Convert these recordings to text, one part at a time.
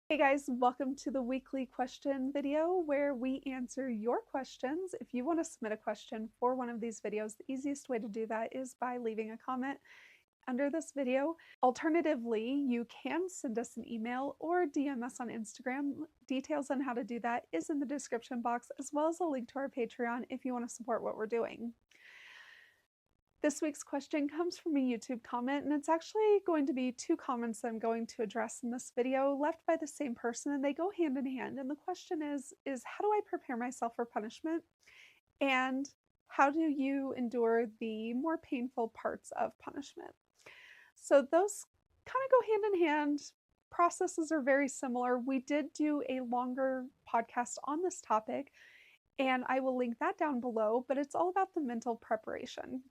Hey guys, welcome to the weekly question video where we answer your questions. If you want to submit a question for one of these videos, the easiest way to do that is by leaving a comment under this video. Alternatively, you can send us an email or DM us on Instagram. Details on how to do that is in the description box, as well as a link to our Patreon if you want to support what we're doing. This week's question comes from a YouTube comment, and it's actually going to be two comments that I'm going to address in this video left by the same person, and they go hand in hand. And the question is how do I prepare myself for punishment? And how do you endure the more painful parts of punishment? So those kind of go hand in hand. Processes are very similar. We did do a longer podcast on this topic, and I will link that down below, but it's all about the mental preparation.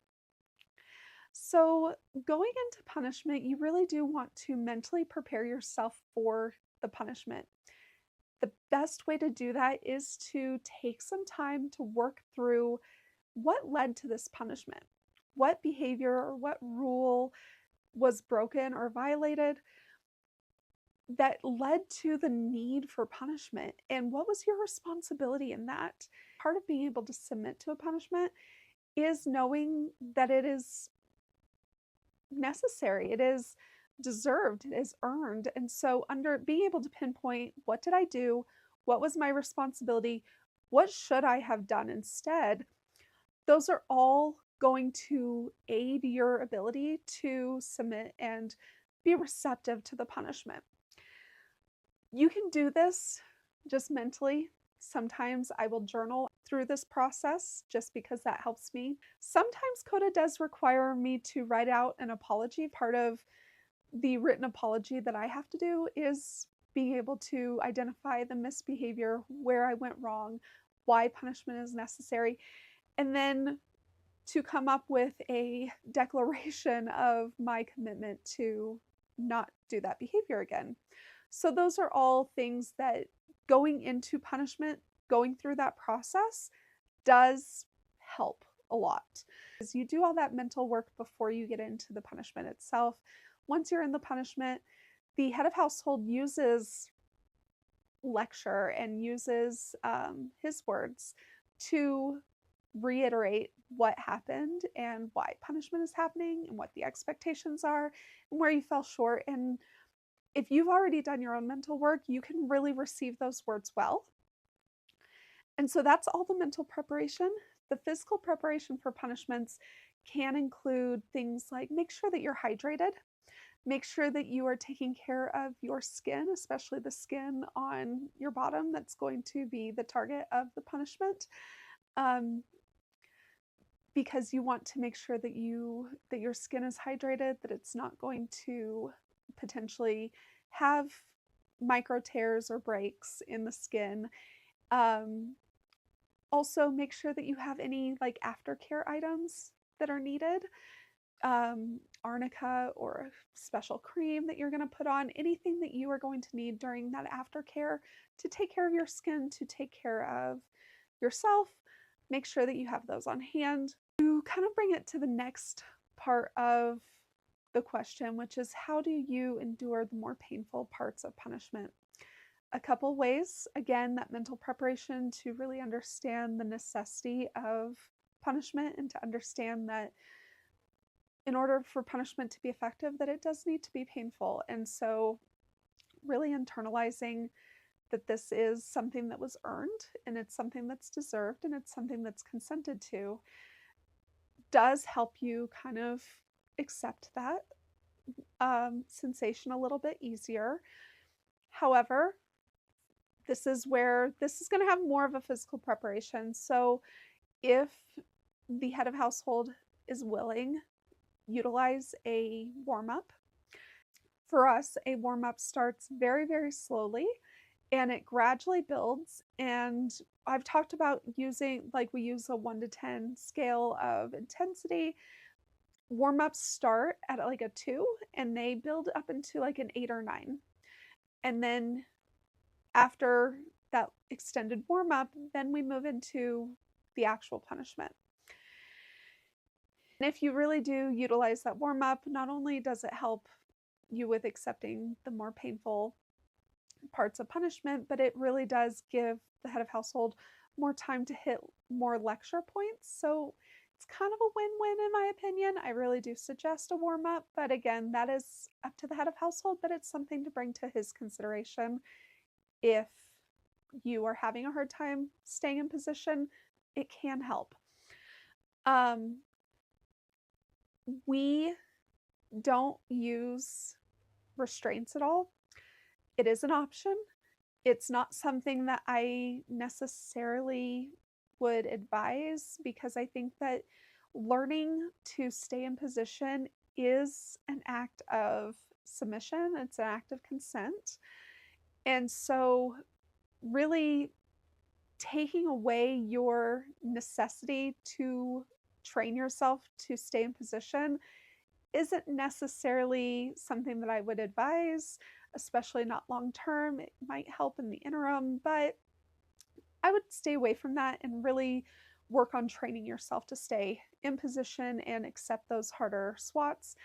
So, going into punishment, you really do want to mentally prepare yourself for the punishment. The best way to do that is to take some time to work through what led to this punishment. What behavior or what rule was broken or violated that led to the need for punishment? And what was your responsibility in that? Part of being able to submit to a punishment is knowing that it is necessary, it is deserved, it is earned. And so under being able to pinpoint, what did I do, what was my responsibility, what should I have done instead, those are all going to aid your ability to submit and be receptive to the punishment. You can do this just mentally. Sometimes I will journal through this process just because that helps me. Sometimes CODA does require me to write out an apology. Part of the written apology that I have to do is being able to identify the misbehavior, where I went wrong, why punishment is necessary, and then to come up with a declaration of my commitment to not do that behavior again. So those are all things that going into punishment, going through that process does help a lot. As you do all that mental work before you get into the punishment itself, once you're in the punishment, the head of household uses lecture and uses his words to reiterate what happened and why punishment is happening and what the expectations are and where you fell short. And if you've already done your own mental work, you can really receive those words well. And so that's all the mental preparation. The physical preparation for punishments can include things like make sure that you're hydrated, make sure that you are taking care of your skin, especially the skin on your bottom that's going to be the target of the punishment. Because you want to make sure that your skin is hydrated, that it's not going to potentially have micro tears or breaks in the skin. Also, make sure that you have any like aftercare items that are needed. Arnica or a special cream that you're going to put on, anything that you are going to need during that aftercare to take care of your skin, to take care of yourself. Make sure that you have those on hand. To kind of bring it to the next part of the question, which is how do you endure the more painful parts of punishment? A couple ways. Again, that mental preparation to really understand the necessity of punishment and to understand that in order for punishment to be effective, that it does need to be painful. And so really internalizing that this is something that was earned and it's something that's deserved and it's something that's consented to does help you kind of accept that sensation a little bit easier. However, this is where this is going to have more of a physical preparation. So if the head of household is willing, utilize a warm-up. For us, a warm-up starts very, very slowly and it gradually builds. And I've talked about using, like we use a 1 to 10 scale of intensity. Warm-ups start at like a 2 and they build up into like an 8 or 9. And then after that extended warm-up, then we move into the actual punishment. And if you really do utilize that warm-up, not only does it help you with accepting the more painful parts of punishment, but it really does give the head of household more time to hit more lecture points. So it's kind of a win win, in my opinion. I really do suggest a warm up, but again, that is up to the head of household, but it's something to bring to his consideration. If you are having a hard time staying in position, it can help. Um, we don't use restraints at all. It is an option. It's not something that I necessarily would advise because I think that learning to stay in position is an act of submission, it's an act of consent. And so, really taking away your necessity to train yourself to stay in position isn't necessarily something that I would advise, especially not long term. It might help in the interim, but I would stay away from that and really work on training yourself to stay in position and accept those harder swats,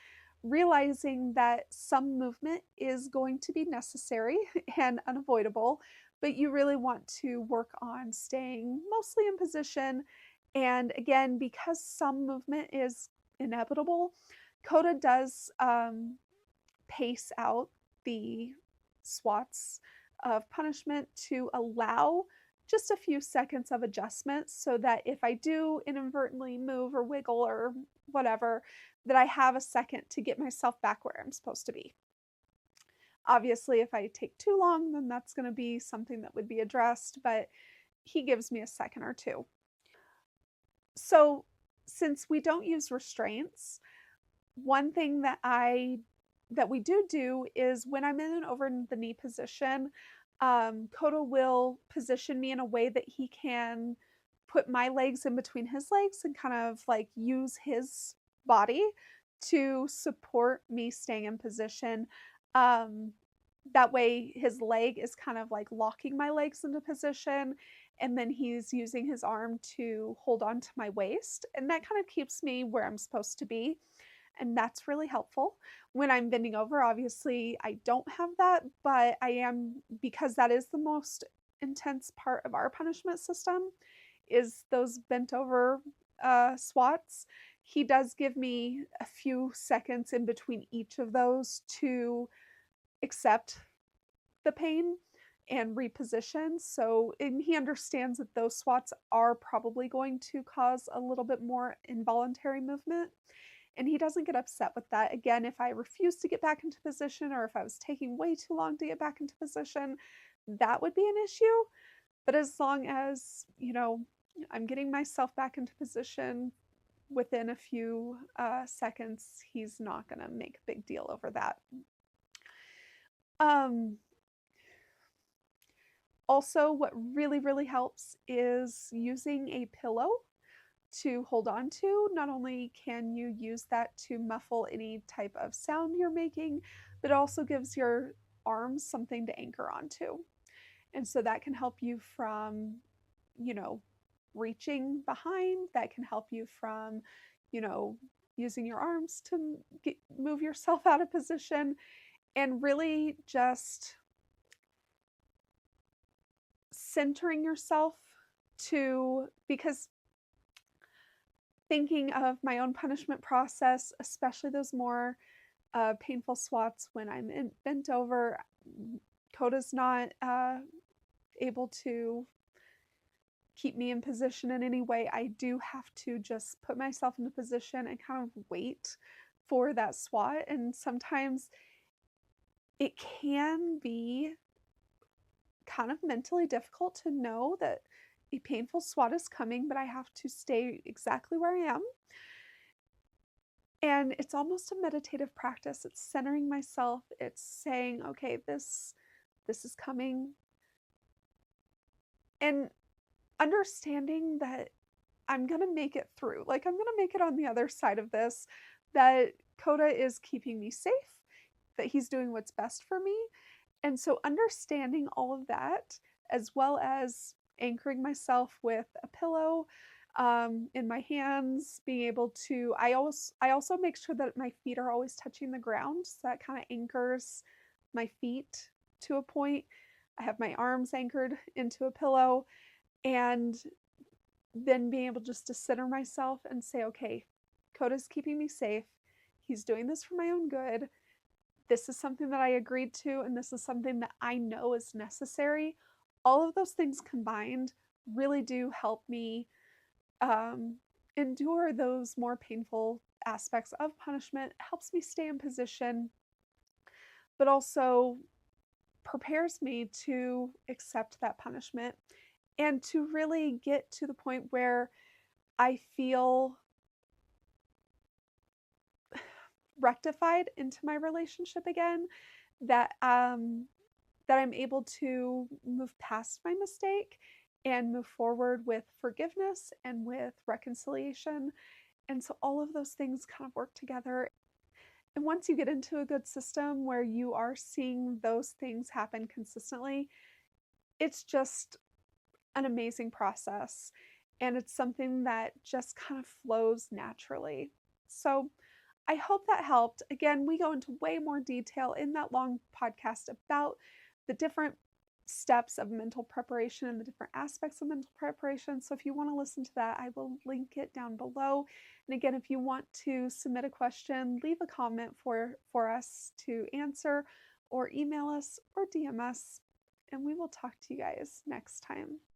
realizing that some movement is going to be necessary and unavoidable, but you really want to work on staying mostly in position. And again, because some movement is inevitable, Coda does pace out the swats of punishment to allow just a few seconds of adjustment so that if I do inadvertently move or wiggle or whatever, that I have a second to get myself back where I'm supposed to be. Obviously, if I take too long, then that's going to be something that would be addressed, but he gives me a second or two. So, since we don't use restraints, one thing that we do is when I'm in an over the knee position, Koda will position me in a way that he can put my legs in between his legs and kind of like use his body to support me staying in position. Um, that way, his leg is kind of like locking my legs into position, and then he's using his arm to hold on to my waist, and that kind of keeps me where I'm supposed to be, and that's really helpful. When I'm bending over, obviously, I don't have that, but I am, because that is the most intense part of our punishment system, is those bent over swats. He does give me a few seconds in between each of those to accept the pain and reposition. So, and he understands that those swats are probably going to cause a little bit more involuntary movement. And he doesn't get upset with that. Again, if I refuse to get back into position or if I was taking way too long to get back into position, that would be an issue. But as long as, I'm getting myself back into position within a few seconds, he's not going to make a big deal over that. Um, Also, what really, really helps is using a pillow to hold on to. Not only can you use that to muffle any type of sound you're making, but it also gives your arms something to anchor onto. And so that can help you from, you know, reaching behind, that can help you from, you know, using your arms to move yourself out of position, and really just centering yourself to, because thinking of my own punishment process, especially those more painful swats when bent over, Coda's not able to keep me in position in any way. I do have to just put myself in a position and kind of wait for that swat. And sometimes it can be kind of mentally difficult to know that a painful swat is coming, but I have to stay exactly where I am. And it's almost a meditative practice. It's centering myself. It's saying, okay, this is coming. And understanding that I'm going to make it through. Like, I'm going to make it on the other side of this, that Coda is keeping me safe, that he's doing what's best for me. And so understanding all of that, as well as anchoring myself with a pillow in my hands, being able to, I also make sure that my feet are always touching the ground. So that kind of anchors my feet to a point. I have my arms anchored into a pillow, and then being able just to center myself and say, okay, Coda's keeping me safe. He's doing this for my own good. This is something that I agreed to, and this is something that I know is necessary. All of those things combined really do help me um, endure those more painful aspects of punishment, helps me stay in position, but also prepares me to accept that punishment and to really get to the point where I feel rectified into my relationship again, that that I'm able to move past my mistake and move forward with forgiveness and with reconciliation. And so all of those things kind of work together. And once you get into a good system where you are seeing those things happen consistently, it's just an amazing process. And it's something that just kind of flows naturally. So I hope that helped. Again, we go into way more detail in that long podcast about the different steps of mental preparation and the different aspects of mental preparation. So if you want to listen to that, I will link it down below. And again, if you want to submit a question, leave a comment for us to answer, or email us or DM us, and we will talk to you guys next time.